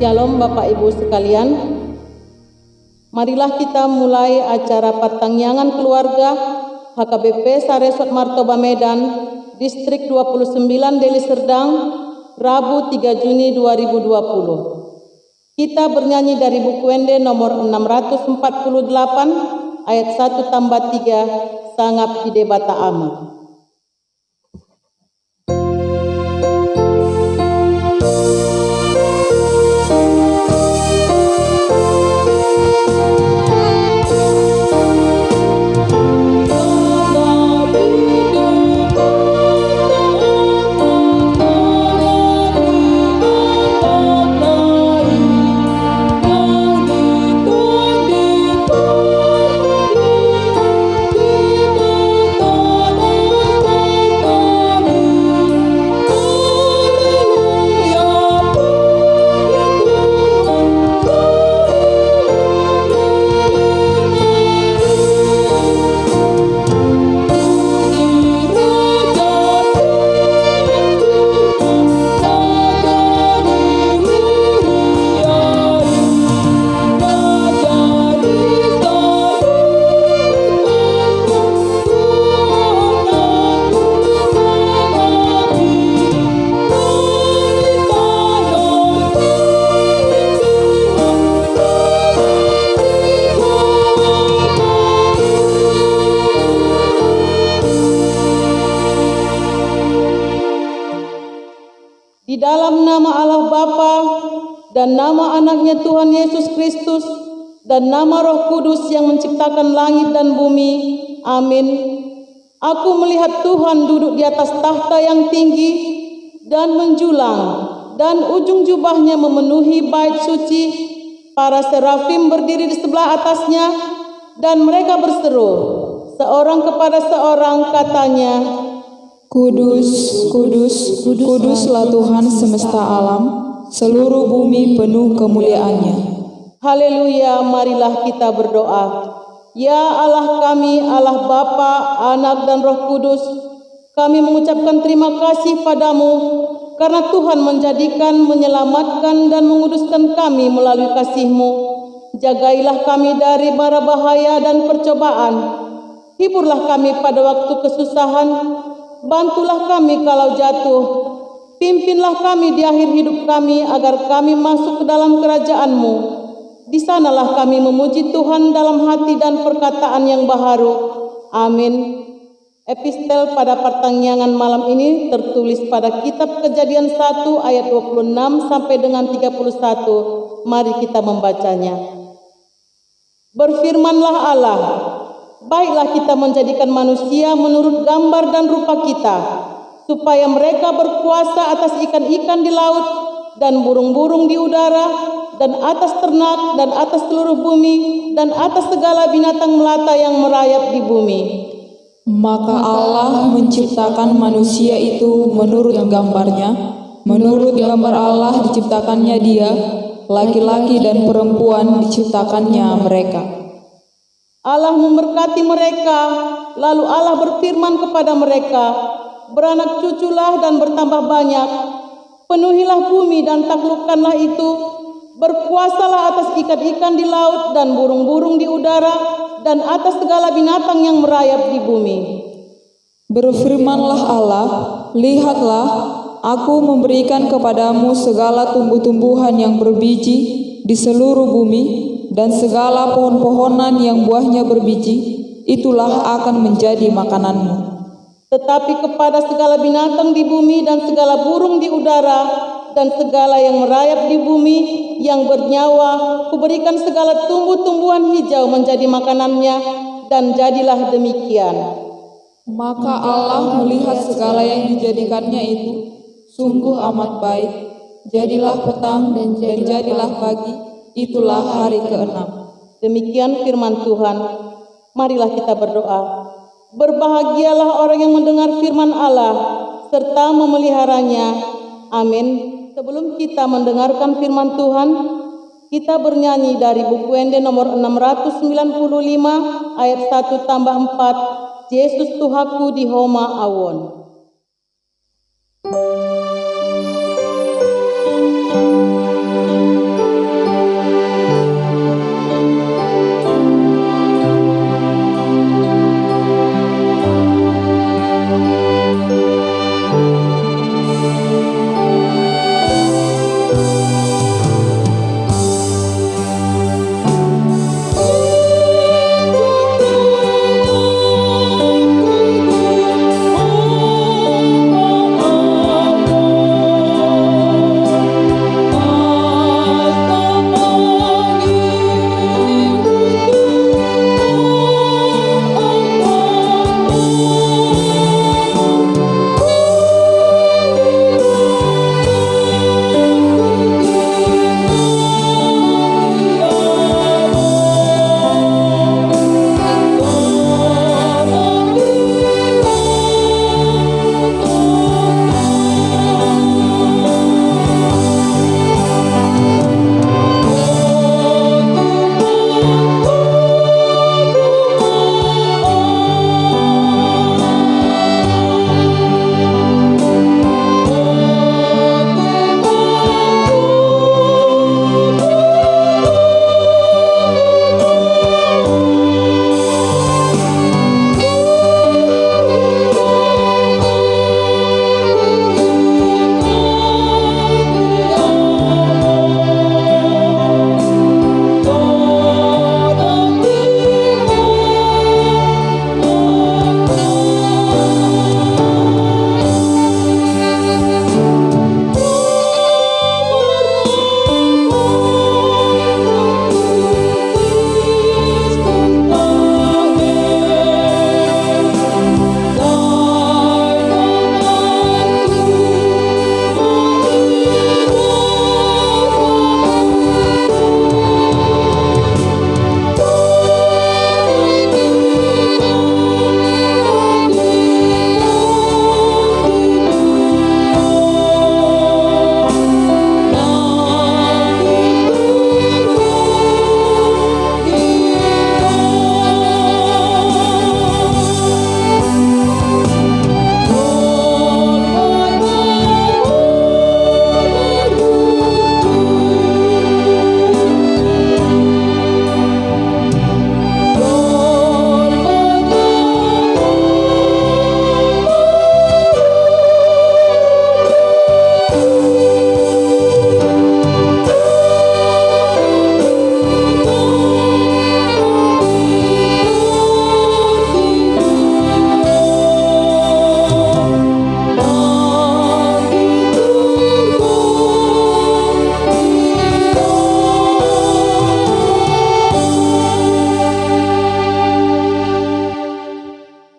Shalom Bapak Ibu sekalian. Marilah kita mulai acara pertangyangan keluarga HKBP Saresot Martoba Medan, Distrik 29 Deli Serdang, Rabu 3 Juni 2020. Kita bernyanyi dari buku Wende nomor 648 ayat 1 tambah 3, Sangap Ide Bata Ama. Di dalam nama Allah Bapa dan nama anaknya Tuhan Yesus Kristus dan nama Roh Kudus yang menciptakan langit dan bumi. Amin. Aku melihat Tuhan duduk di atas tahta yang tinggi dan menjulang, dan ujung jubahnya memenuhi bait suci. Para serafim berdiri di sebelah atasnya, dan mereka berseru, seorang kepada seorang, katanya, Kudus, kudus, kuduslah Tuhan semesta alam, seluruh bumi penuh kemuliaannya. Haleluya, marilah kita berdoa. Ya Allah kami, Allah Bapa, Anak dan Roh Kudus, kami mengucapkan terima kasih padamu, karena Tuhan menjadikan, menyelamatkan dan menguduskan kami melalui kasih-Mu. Jagailah kami dari bara bahaya dan percobaan. Hiburlah kami pada waktu kesusahan. Bantulah kami kalau jatuh. Pimpinlah kami di akhir hidup kami agar kami masuk ke dalam kerajaan-Mu. Di sanalah kami memuji Tuhan dalam hati dan perkataan yang baharu. Amin. Epistel pada pertangyangan malam ini tertulis pada kitab Kejadian 1 ayat 26 sampai dengan 31. Mari kita membacanya. Berfirmanlah Allah, baiklah kita menjadikan manusia menurut gambar dan rupa kita, supaya mereka berkuasa atas ikan-ikan di laut dan burung-burung di udara dan atas ternak dan atas seluruh bumi dan atas segala binatang melata yang merayap di bumi. Maka Allah menciptakan manusia itu menurut gambarnya, menurut gambar Allah diciptakannya dia, laki-laki dan perempuan diciptakannya mereka. Allah memberkati mereka, lalu Allah berfirman kepada mereka, beranak cuculah dan bertambah banyak, penuhilah bumi dan taklukkanlah itu, berkuasalah atas ikan-ikan di laut dan burung-burung di udara dan atas segala binatang yang merayap di bumi. Berfirmanlah Allah, lihatlah, aku memberikan kepadamu segala tumbuh-tumbuhan yang berbiji di seluruh bumi, dan segala pohon-pohonan yang buahnya berbiji, itulah akan menjadi makananmu. Tetapi kepada segala binatang di bumi dan segala burung di udara dan segala yang merayap di bumi yang bernyawa, kuberikan segala tumbuh-tumbuhan hijau menjadi makanannya, dan jadilah demikian. Maka Allah melihat segala yang dijadikannya itu sungguh amat baik. Jadilah petang dan jadilah pagi, itulah hari ke-6. Demikian firman Tuhan. Marilah kita berdoa. Berbahagialah orang yang mendengar firman Allah serta memeliharanya. Amin. Sebelum kita mendengarkan firman Tuhan, kita bernyanyi dari buku Wende nomor 695 ayat 1 tambah 4, Yesus Tuhaku di Homa Awon.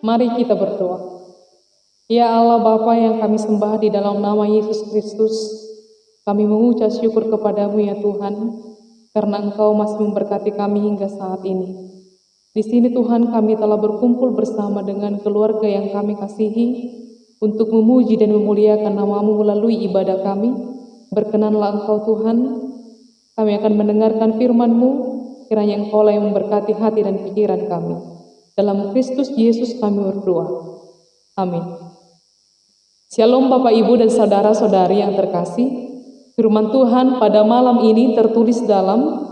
Mari kita berdoa. Ya Allah Bapa yang kami sembah di dalam nama Yesus Kristus, kami mengucap syukur kepadamu ya Tuhan, karena Engkau masih memberkati kami hingga saat ini. Di sini Tuhan kami telah berkumpul bersama dengan keluarga yang kami kasihi untuk memuji dan memuliakan nama-Mu melalui ibadah kami. Berkenanlah Engkau Tuhan, kami akan mendengarkan firman-Mu, kiranya Engkau lah yang memberkati hati dan pikiran kami. Dalam Kristus Yesus kami berdoa. Amin. Shalom Bapak Ibu dan saudara-saudari yang terkasih. Firman Tuhan pada malam ini tertulis dalam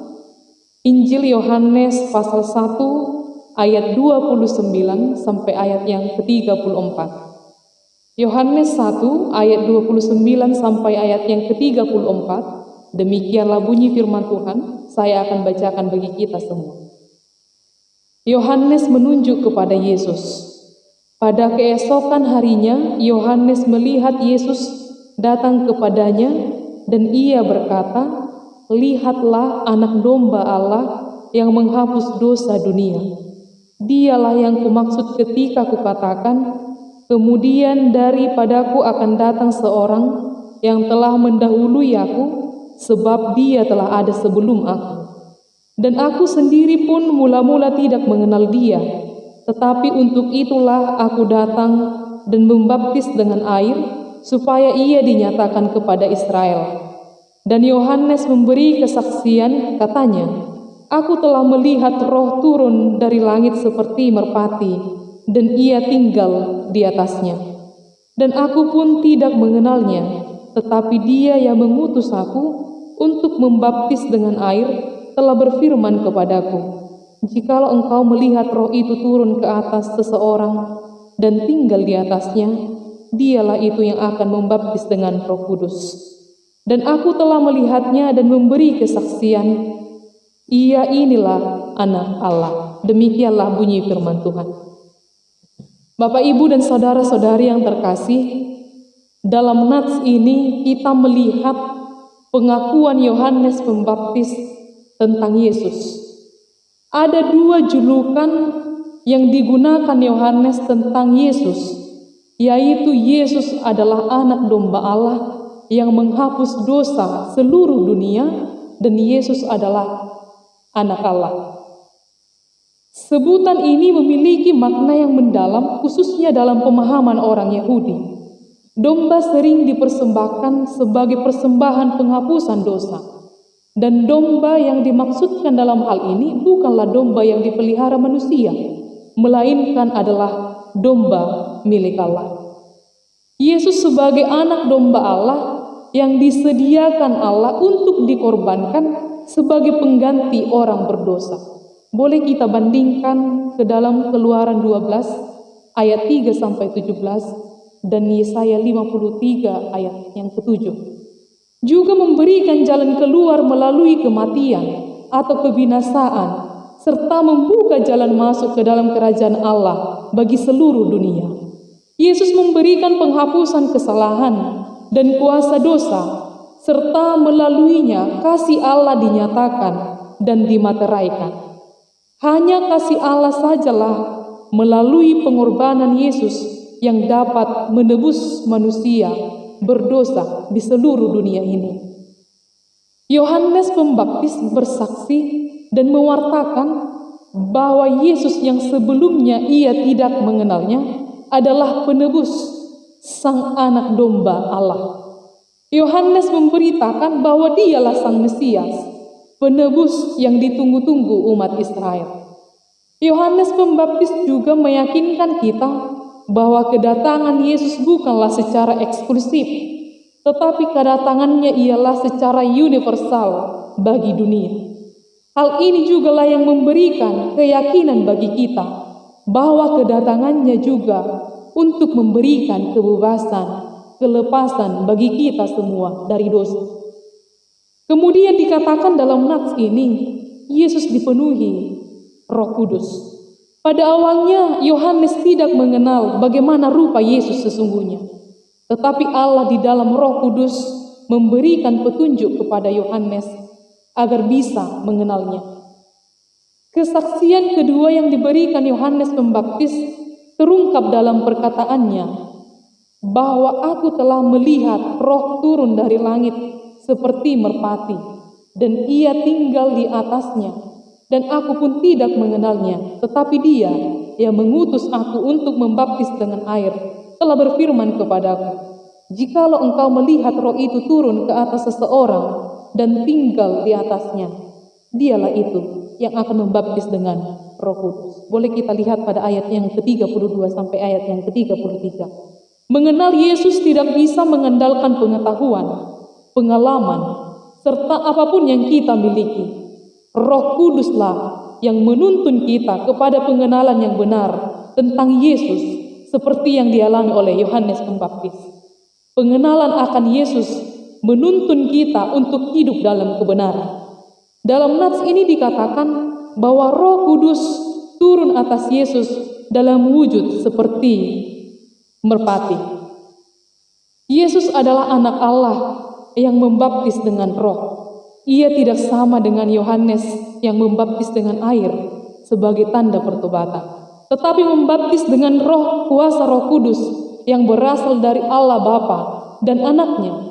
Injil Yohanes pasal 1 ayat 29 sampai ayat yang ke-34. Yohanes 1 ayat 29 sampai ayat yang ke-34. Demikianlah bunyi firman Tuhan. Saya akan bacakan bagi kita semua. Yohanes menunjuk kepada Yesus. Pada keesokan harinya, Yohanes melihat Yesus datang kepadanya, dan ia berkata, "Lihatlah anak domba Allah yang menghapus dosa dunia. Dialah yang kumaksud ketika kukatakan, kemudian daripadaku akan datang seorang yang telah mendahului aku, sebab dia telah ada sebelum aku. Dan aku sendiri pun mula-mula tidak mengenal dia, tetapi untuk itulah aku datang dan membaptis dengan air, supaya ia dinyatakan kepada Israel." Dan Yohanes memberi kesaksian, katanya, "Aku telah melihat Roh turun dari langit seperti merpati, dan ia tinggal di atasnya. Dan aku pun tidak mengenalnya, tetapi dia yang mengutus aku untuk membaptis dengan air, telah berfirman kepadaku, jikalau engkau melihat Roh itu turun ke atas seseorang dan tinggal di atasnya, dialah itu yang akan membaptis dengan Roh Kudus. Dan aku telah melihatnya dan memberi kesaksian, ia inilah anak Allah." Demikianlah bunyi firman Tuhan. Bapak, Ibu, dan saudara-saudari yang terkasih, dalam nats ini kita melihat pengakuan Yohanes Pembaptis tentang Yesus. Ada dua julukan yang digunakan Yohanes tentang Yesus, yaitu Yesus adalah anak domba Allah yang menghapus dosa seluruh dunia, dan Yesus adalah anak Allah. Sebutan ini memiliki makna yang mendalam, khususnya dalam pemahaman orang Yahudi. Domba sering dipersembahkan sebagai persembahan penghapusan dosa. Dan domba yang dimaksudkan dalam hal ini bukanlah domba yang dipelihara manusia, melainkan adalah domba milik Allah. Yesus sebagai anak domba Allah yang disediakan Allah untuk dikorbankan sebagai pengganti orang berdosa. Boleh kita bandingkan ke dalam Keluaran 12 ayat 3-17 dan Yesaya 53 ayat yang ke-7. Juga memberikan jalan keluar melalui kematian atau kebinasaan, serta membuka jalan masuk ke dalam kerajaan Allah bagi seluruh dunia. Yesus memberikan penghapusan kesalahan dan kuasa dosa, serta melaluinya kasih Allah dinyatakan dan dimateraikan. Hanya kasih Allah sajalah melalui pengorbanan Yesus yang dapat menebus manusia berdosa di seluruh dunia ini. Yohanes Pembaptis bersaksi dan mewartakan bahwa Yesus yang sebelumnya ia tidak mengenalnya adalah penebus, sang anak domba Allah. Yohanes memberitakan bahwa dialah sang Mesias, penebus yang ditunggu-tunggu umat Israel. Yohanes Pembaptis juga meyakinkan kita bahwa kedatangan Yesus bukanlah secara eksklusif, tetapi kedatangannya ialah secara universal bagi dunia. Hal ini jugalah yang memberikan keyakinan bagi kita bahwa kedatangannya juga untuk memberikan kebebasan, kelepasan bagi kita semua dari dosa. Kemudian dikatakan dalam nats ini, Yesus dipenuhi Roh Kudus. Pada awalnya Yohanes tidak mengenal bagaimana rupa Yesus sesungguhnya, tetapi Allah di dalam Roh Kudus memberikan petunjuk kepada Yohanes agar bisa mengenalnya. Kesaksian kedua yang diberikan Yohanes Pembaptis terungkap dalam perkataannya bahwa aku telah melihat Roh turun dari langit seperti merpati, dan ia tinggal di atasnya, dan aku pun tidak mengenalnya, tetapi dia yang mengutus aku untuk membaptis dengan air telah berfirman kepadaku, jikalau engkau melihat Roh itu turun ke atas seseorang dan tinggal di atasnya, dialah itu yang akan membaptis dengan Roh Kudus. Boleh kita lihat pada ayat yang ke-32 sampai ayat yang ke-33. Mengenal Yesus tidak bisa mengandalkan pengetahuan, pengalaman, serta apapun yang kita miliki. Roh Kuduslah yang menuntun kita kepada pengenalan yang benar tentang Yesus, seperti yang dialami oleh Yohanes Pembaptis. Pengenalan akan Yesus menuntun kita untuk hidup dalam kebenaran. Dalam nats ini dikatakan bahwa Roh Kudus turun atas Yesus dalam wujud seperti merpati. Yesus adalah anak Allah yang membaptis dengan Roh. Ia tidak sama dengan Yohanes yang membaptis dengan air sebagai tanda pertobatan, tetapi membaptis dengan Roh, kuasa Roh Kudus yang berasal dari Allah Bapa dan Anaknya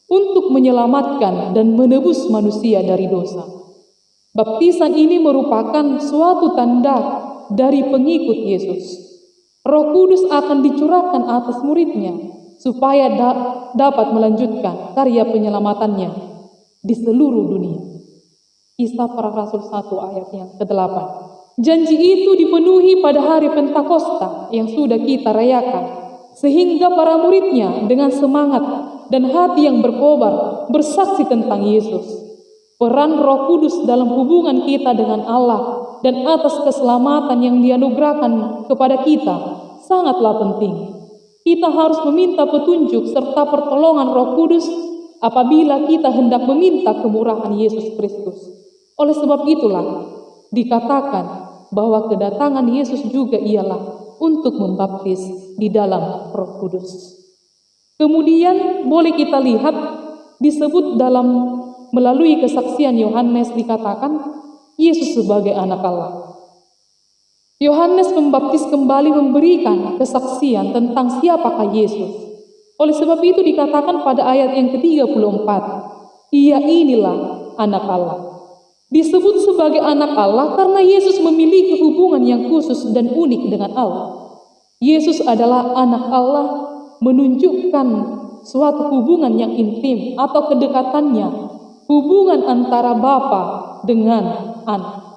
untuk menyelamatkan dan menebus manusia dari dosa. Baptisan ini merupakan suatu tanda dari pengikut Yesus. Roh Kudus akan dicurahkan atas muridnya supaya dapat melanjutkan karya penyelamatannya di seluruh dunia. Kisah Para Rasul 1 ayat yang ke-8. Janji itu dipenuhi pada hari Pentakosta yang sudah kita rayakan, sehingga para muridnya dengan semangat dan hati yang berkobar bersaksi tentang Yesus. Peran Roh Kudus dalam hubungan kita dengan Allah dan atas keselamatan yang dianugerahkan kepada kita sangatlah penting. Kita harus meminta petunjuk serta pertolongan Roh Kudus apabila kita hendak meminta kemurahan Yesus Kristus. Oleh sebab itulah dikatakan bahwa kedatangan Yesus juga ialah untuk membaptis di dalam Roh Kudus. Kemudian boleh kita lihat disebut dalam melalui kesaksian Yohanes dikatakan Yesus sebagai anak Allah. Yohanes Pembaptis kembali memberikan kesaksian tentang siapakah Yesus. Oleh sebab itu dikatakan pada ayat yang ke-34, ia inilah anak Allah. Disebut sebagai anak Allah karena Yesus memiliki hubungan yang khusus dan unik dengan Allah. Yesus adalah anak Allah menunjukkan suatu hubungan yang intim atau kedekatannya, hubungan antara Bapa dengan anak.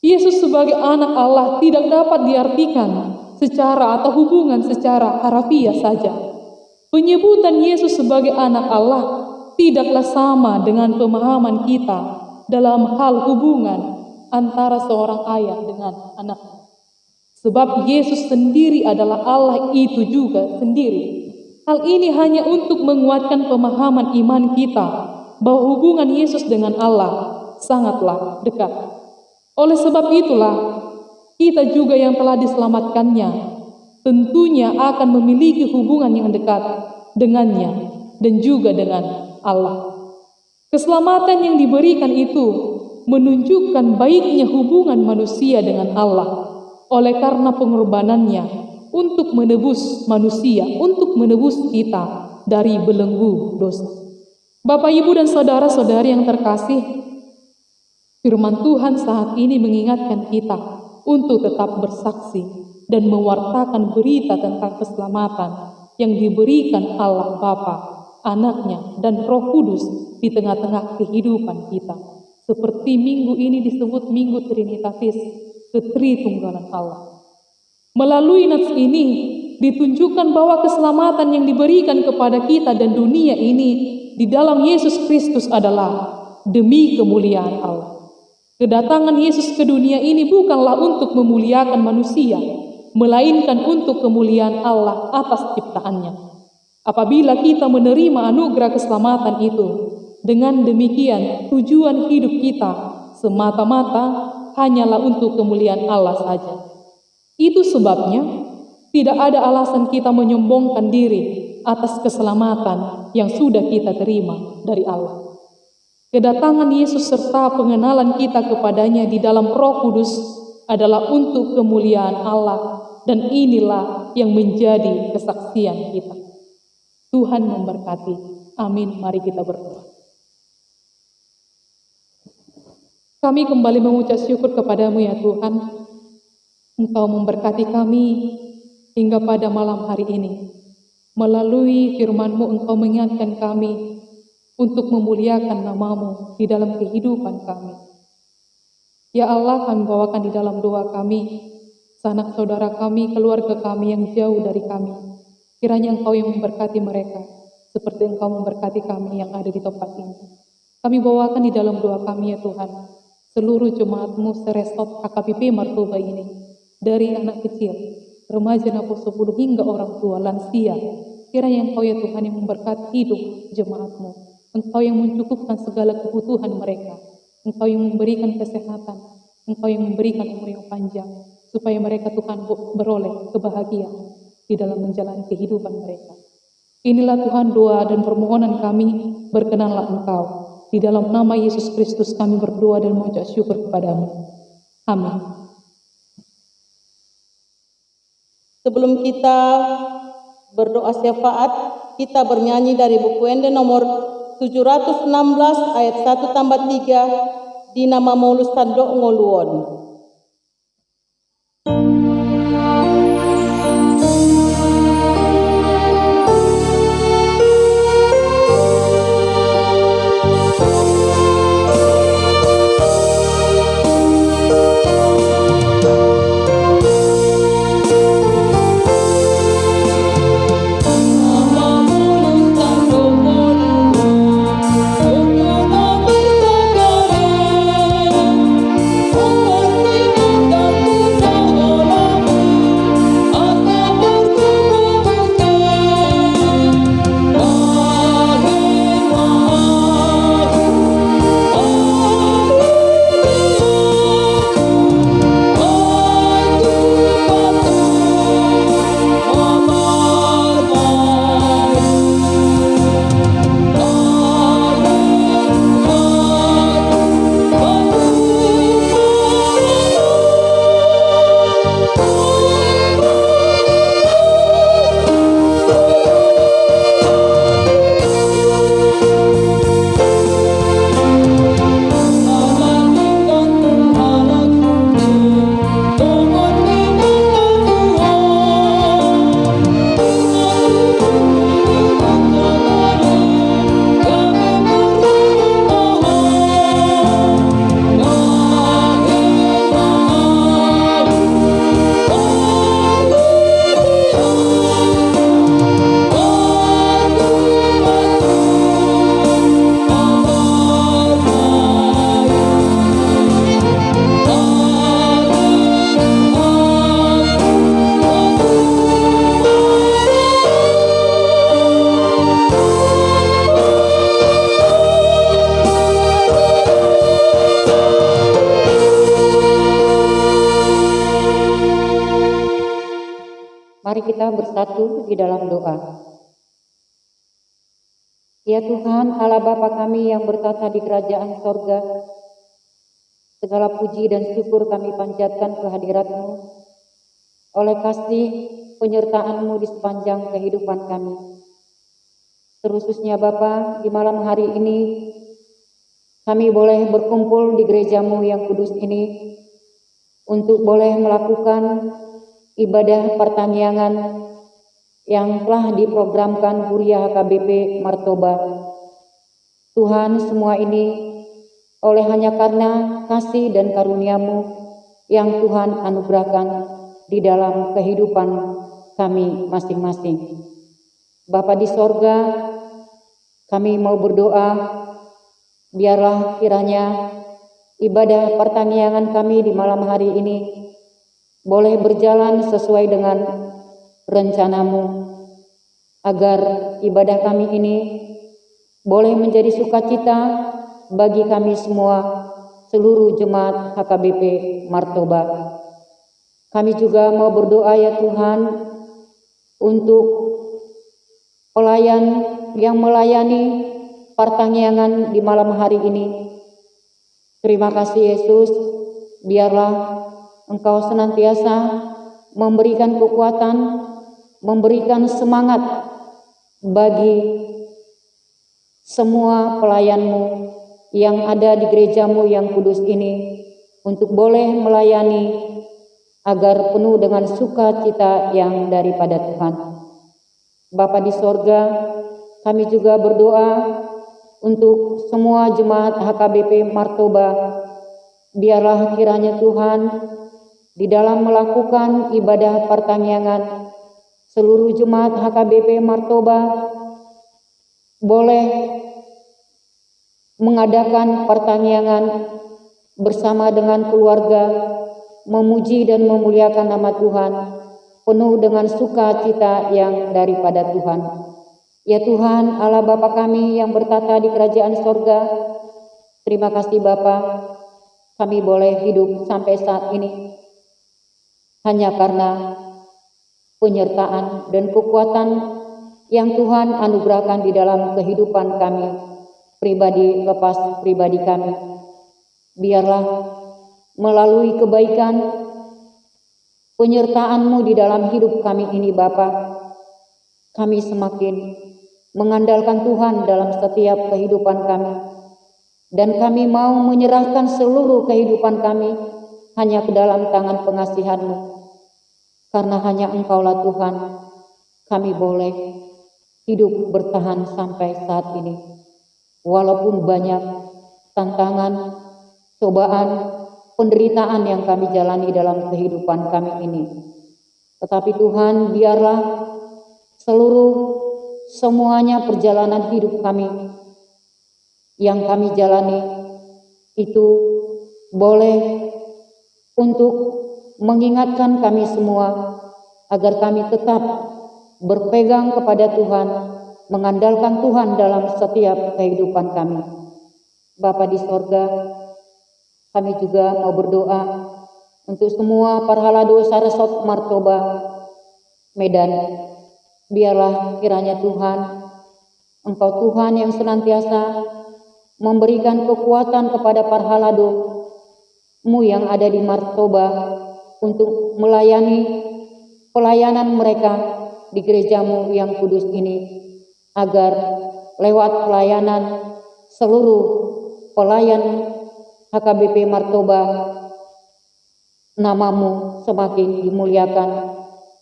Yesus sebagai anak Allah tidak dapat diartikan secara atau hubungan secara harafiah saja. Penyebutan Yesus sebagai anak Allah tidaklah sama dengan pemahaman kita dalam hal hubungan antara seorang ayah dengan anaknya. Sebab Yesus sendiri adalah Allah itu juga sendiri. Hal ini hanya untuk menguatkan pemahaman iman kita bahwa hubungan Yesus dengan Allah sangatlah dekat. Oleh sebab itulah kita juga yang telah diselamatkannya tentunya akan memiliki hubungan yang dekat dengannya dan juga dengan Allah. Keselamatan yang diberikan itu menunjukkan baiknya hubungan manusia dengan Allah oleh karena pengorbanannya untuk menebus manusia, untuk menebus kita dari belenggu dosa. Bapak, Ibu, dan saudara-saudari yang terkasih, firman Tuhan saat ini mengingatkan kita untuk tetap bersaksi dan mewartakan berita tentang keselamatan yang diberikan Allah Bapa, Anaknya, dan Roh Kudus di tengah-tengah kehidupan kita. Seperti minggu ini disebut Minggu Trinitatis, Ketritunggalan Allah. Melalui nats ini ditunjukkan bahwa keselamatan yang diberikan kepada kita dan dunia ini di dalam Yesus Kristus adalah demi kemuliaan Allah. Kedatangan Yesus ke dunia ini bukanlah untuk memuliakan manusia, melainkan untuk kemuliaan Allah atas ciptaannya. Apabila kita menerima anugerah keselamatan itu, dengan demikian tujuan hidup kita semata-mata hanyalah untuk kemuliaan Allah saja. Itu sebabnya tidak ada alasan kita menyombongkan diri atas keselamatan yang sudah kita terima dari Allah. Kedatangan Yesus serta pengenalan kita kepadanya di dalam Roh Kudus adalah untuk kemuliaan Allah dan inilah yang menjadi kesaksian kita. Tuhan memberkati. Amin. Mari kita berdoa. Kami kembali mengucap syukur kepadamu ya Tuhan. Engkau memberkati kami hingga pada malam hari ini. Melalui firman-Mu Engkau mengingatkan kami untuk memuliakan nama-Mu di dalam kehidupan kami. Ya Allah, kami bawakan di dalam doa kami, sanak saudara kami, keluarga kami yang jauh dari kami. Kiranya Engkau yang memberkati mereka, seperti Engkau memberkati kami yang ada di tempat ini. Kami bawakan di dalam doa kami ya Tuhan, seluruh jemaat-Mu seresot HKBP Martoba ini, dari anak kecil, remaja 10 hingga orang tua, lansia. Kiranya Engkau ya Tuhan yang memberkati hidup jemaat-Mu. Engkau yang mencukupkan segala kebutuhan mereka. Engkau yang memberikan kesehatan. Engkau yang memberikan umur yang panjang. Supaya mereka Tuhan beroleh kebahagiaan di dalam menjalani kehidupan mereka. Inilah Tuhan doa dan permohonan kami, berkenanlah Engkau. Di dalam nama Yesus Kristus kami berdoa dan mengucap syukur kepadamu. Amin. Sebelum kita berdoa syafaat, kita bernyanyi dari buku Ende nomor 716 ayat 1-3 di nama Maulus Tandok Ngoluon. Mari kita bersatu di dalam doa. Ya Tuhan, Allah Bapa kami yang bertata di kerajaan sorga, segala puji dan syukur kami panjatkan kehadirat-Mu oleh kasih penyertaan-Mu di sepanjang kehidupan kami. Terkhususnya Bapa, di malam hari ini kami boleh berkumpul di gereja-Mu yang kudus ini untuk boleh melakukan ibadah pertaniangan yang telah diprogramkan Huria HKBP Martoba. Tuhan, semua ini oleh hanya karena kasih dan karunia-Mu yang Tuhan anugerahkan di dalam kehidupan kami masing-masing. Bapa di sorga, kami mau berdoa, biarlah kiranya ibadah pertaniangan kami di malam hari ini boleh berjalan sesuai dengan rencana-Mu, agar ibadah kami ini boleh menjadi sukacita bagi kami semua, seluruh jemaat HKBP Martoba. Kami juga mau berdoa ya Tuhan, untuk pelayan yang melayani pertaniangan di malam hari ini. Terima kasih Yesus, biarlah Engkau senantiasa memberikan kekuatan, memberikan semangat bagi semua pelayan-Mu yang ada di gereja-Mu yang kudus ini untuk boleh melayani agar penuh dengan sukacita yang daripada Tuhan. Bapa di sorga, kami juga berdoa untuk semua jemaat HKBP Martoba. Biarlah kiranya Tuhan di dalam melakukan ibadah pertangyangan, seluruh jemaat HKBP Martoba boleh mengadakan pertangyangan bersama dengan keluarga, memuji dan memuliakan nama Tuhan, penuh dengan sukacita yang daripada Tuhan. Ya Tuhan, Allah Bapa kami yang bertata di kerajaan sorga, terima kasih Bapa, kami boleh hidup sampai saat ini hanya karena penyertaan dan kekuatan yang Tuhan anugerahkan di dalam kehidupan kami, pribadi lepas pribadi kami. Biarlah melalui kebaikan penyertaan-Mu di dalam hidup kami ini Bapa, kami semakin mengandalkan Tuhan dalam setiap kehidupan kami, dan kami mau menyerahkan seluruh kehidupan kami hanya ke dalam tangan pengasihan-Mu, karena hanya Engkaulah Tuhan kami boleh hidup bertahan sampai saat ini, walaupun banyak tantangan, cobaan, penderitaan yang kami jalani dalam kehidupan kami ini. Tetapi Tuhan, biarlah semuanya perjalanan hidup kami yang kami jalani itu boleh untuk mengingatkan kami semua agar kami tetap berpegang kepada Tuhan, mengandalkan Tuhan dalam setiap kehidupan kami. Bapa di sorga, kami juga mau berdoa untuk semua Parhalado Saresot Martoba Medan. Biarlah kiranya Tuhan, Engkau Tuhan yang senantiasa memberikan kekuatan kepada Parhalado-Mu yang ada di Martoba untuk melayani pelayanan mereka di gereja-Mu yang kudus ini, agar lewat pelayanan seluruh pelayan HKBP Martoba, nama-Mu semakin dimuliakan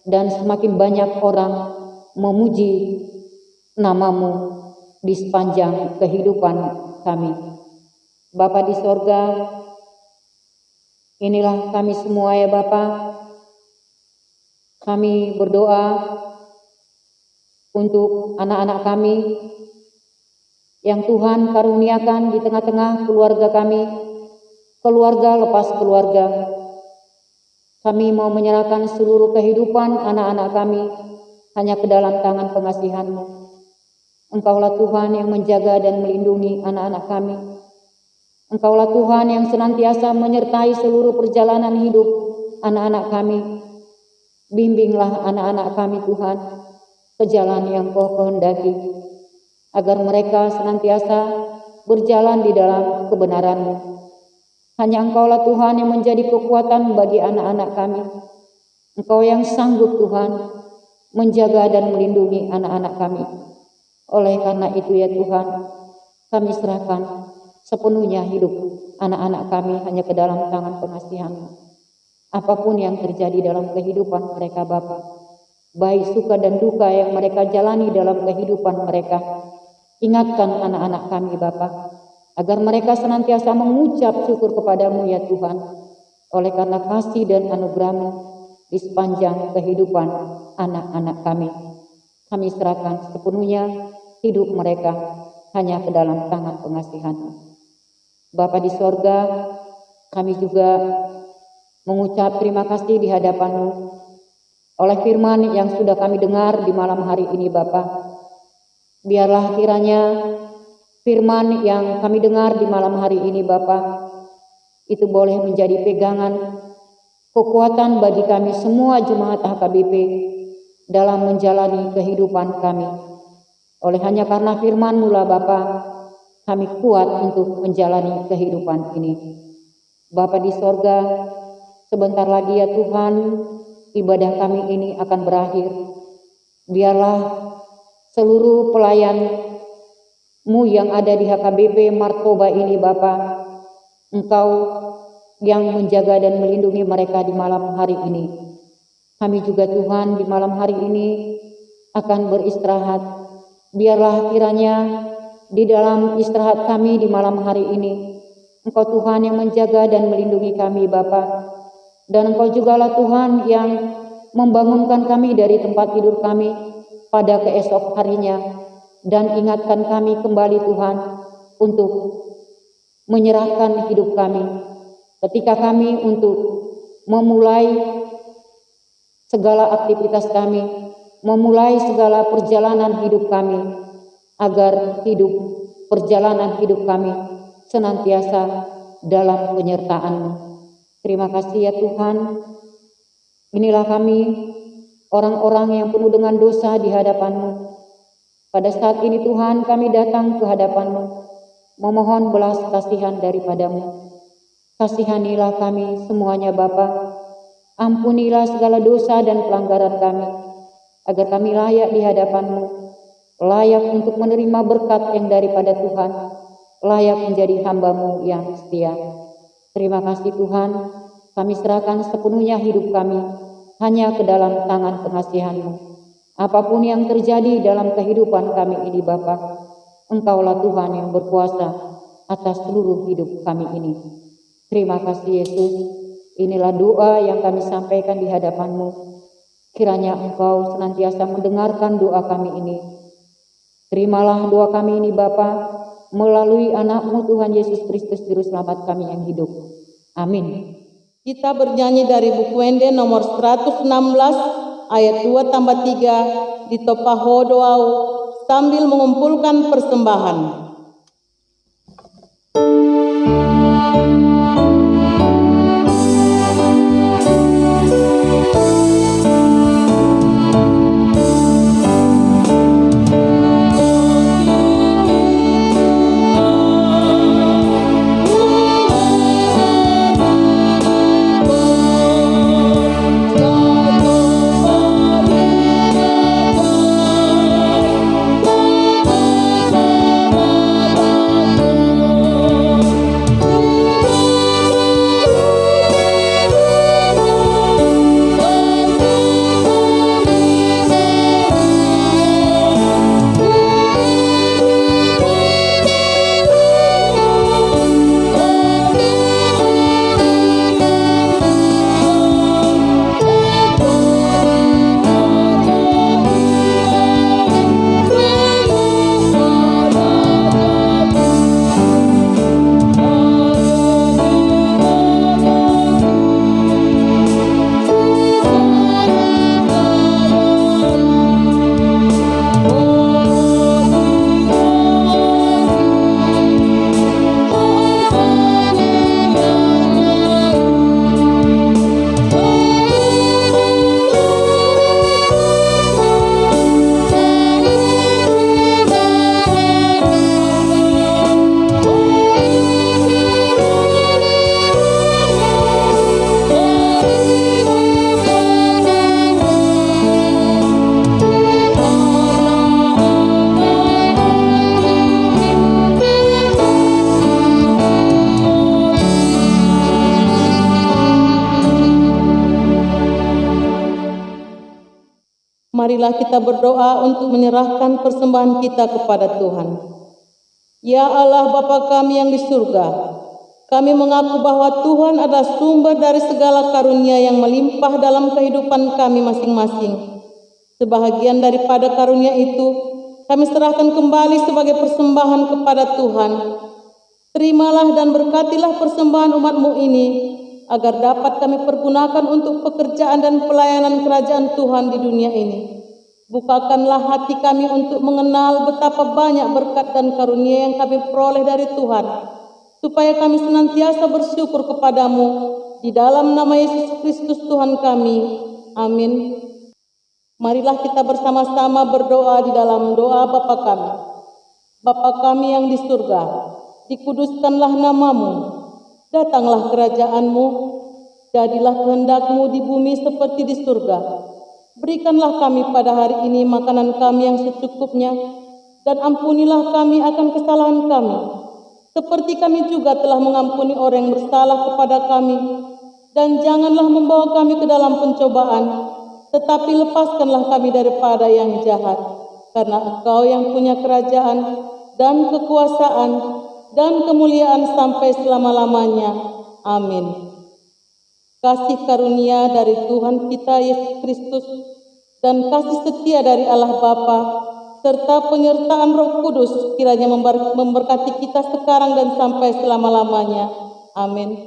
dan semakin banyak orang memuji nama-Mu di sepanjang kehidupan kami. Bapa di sorga, inilah kami semua ya Bapa. Kami berdoa untuk anak-anak kami yang Tuhan karuniakan di tengah-tengah keluarga kami, keluarga lepas keluarga. Kami mau menyerahkan seluruh kehidupan anak-anak kami hanya ke dalam tangan pengasihan-Mu. Engkaulah Tuhan yang menjaga dan melindungi anak-anak kami. Engkaulah Tuhan yang senantiasa menyertai seluruh perjalanan hidup anak-anak kami. Bimbinglah anak-anak kami Tuhan ke jalan yang Kau kehendaki, agar mereka senantiasa berjalan di dalam kebenaran-Mu. Hanya Engkaulah Tuhan yang menjadi kekuatan bagi anak-anak kami. Engkau yang sanggup Tuhan menjaga dan melindungi anak-anak kami. Oleh karena itu ya Tuhan, kami serahkan sepenuhnya hidup anak-anak kami hanya ke dalam tangan pengasihan-Mu. Apapun yang terjadi dalam kehidupan mereka Bapa, baik suka dan duka yang mereka jalani dalam kehidupan mereka, ingatkan anak-anak kami Bapa, agar mereka senantiasa mengucap syukur kepada-Mu ya Tuhan, oleh karena kasih dan anugerah-Mu di sepanjang kehidupan anak-anak kami. Kami serahkan sepenuhnya hidup mereka hanya ke dalam tangan pengasihan-Mu. Bapa di sorga, kami juga mengucap terima kasih di hadapan-Mu oleh firman yang sudah kami dengar di malam hari ini Bapa. Biarlah kiranya firman yang kami dengar di malam hari ini Bapa, itu boleh menjadi pegangan, kekuatan bagi kami semua jemaat HKBP dalam menjalani kehidupan kami. Oleh hanya karena firman-Mu lah Bapa, kami kuat untuk menjalani kehidupan ini. Bapa di sorga, sebentar lagi ya Tuhan, ibadah kami ini akan berakhir. Biarlah seluruh pelayan-Mu yang ada di HKBP Martoba ini Bapa, Engkau yang menjaga dan melindungi mereka di malam hari ini. Kami juga Tuhan di malam hari ini akan beristirahat. Biarlah kiranya di dalam istirahat kami di malam hari ini, Engkau Tuhan yang menjaga dan melindungi kami Bapa. Dan Engkau jugalah Tuhan yang membangunkan kami dari tempat tidur kami pada keesok harinya. Dan ingatkan kami kembali Tuhan untuk menyerahkan hidup kami. Ketika kami untuk memulai segala aktivitas kami, memulai segala perjalanan hidup kami, agar perjalanan hidup kami senantiasa dalam penyertaan-Mu. Terima kasih ya Tuhan. Inilah kami, orang-orang yang penuh dengan dosa di hadapan-Mu. Pada saat ini Tuhan kami datang ke hadapan-Mu, memohon belas kasihan daripada-Mu. Kasihanilah kami semuanya Bapa. Ampunilah segala dosa dan pelanggaran kami, agar kami layak di hadapan-Mu, layak untuk menerima berkat yang daripada Tuhan, layak menjadi hamba-Mu yang setia. Terima kasih Tuhan, kami serahkan sepenuhnya hidup kami hanya ke dalam tangan pengasihan-Mu. Apapun yang terjadi dalam kehidupan kami ini Bapa, Engkaulah Tuhan yang berkuasa atas seluruh hidup kami ini. Terima kasih Yesus. Inilah doa yang kami sampaikan di hadapan-Mu. Kiranya Engkau senantiasa mendengarkan doa kami ini. Terimalah doa kami ini Bapa, melalui anak-Mu Tuhan Yesus Kristus Juru Selamat kami yang hidup. Amin. Kita bernyanyi dari buku Wende nomor 116 ayat 2-3 di Topaho Doau sambil mengumpulkan persembahan. Marilah kita berdoa untuk menyerahkan persembahan kita kepada Tuhan. Ya Allah Bapa kami yang di surga, kami mengaku bahwa Tuhan adalah sumber dari segala karunia yang melimpah dalam kehidupan kami masing-masing. Sebahagian daripada karunia itu kami serahkan kembali sebagai persembahan kepada Tuhan. Terimalah dan berkatilah persembahan umat-Mu ini, agar dapat kami pergunakan untuk pekerjaan dan pelayanan kerajaan Tuhan di dunia ini. Bukakanlah hati kami untuk mengenal betapa banyak berkat dan karunia yang kami peroleh dari Tuhan, supaya kami senantiasa bersyukur kepada-Mu di dalam nama Yesus Kristus Tuhan kami. Amin. Marilah kita bersama-sama berdoa di dalam doa Bapa kami. Bapa kami yang di surga, dikuduskanlah nama-Mu, datanglah kerajaan-Mu, Jadilah kehendak-Mu di bumi seperti di surga. Berikanlah kami pada hari ini makanan kami yang secukupnya, dan ampunilah kami akan kesalahan kami, seperti kami juga telah mengampuni orang yang bersalah kepada kami. Dan janganlah membawa kami ke dalam pencobaan, tetapi lepaskanlah kami daripada yang jahat. Karena Engkau yang punya kerajaan dan kekuasaan dan kemuliaan sampai selama-lamanya. Amin. Kasih karunia dari Tuhan kita Yesus Kristus dan kasih setia dari Allah Bapa serta penyertaan Roh Kudus kiranya memberkati kita sekarang dan sampai selama-lamanya. Amin.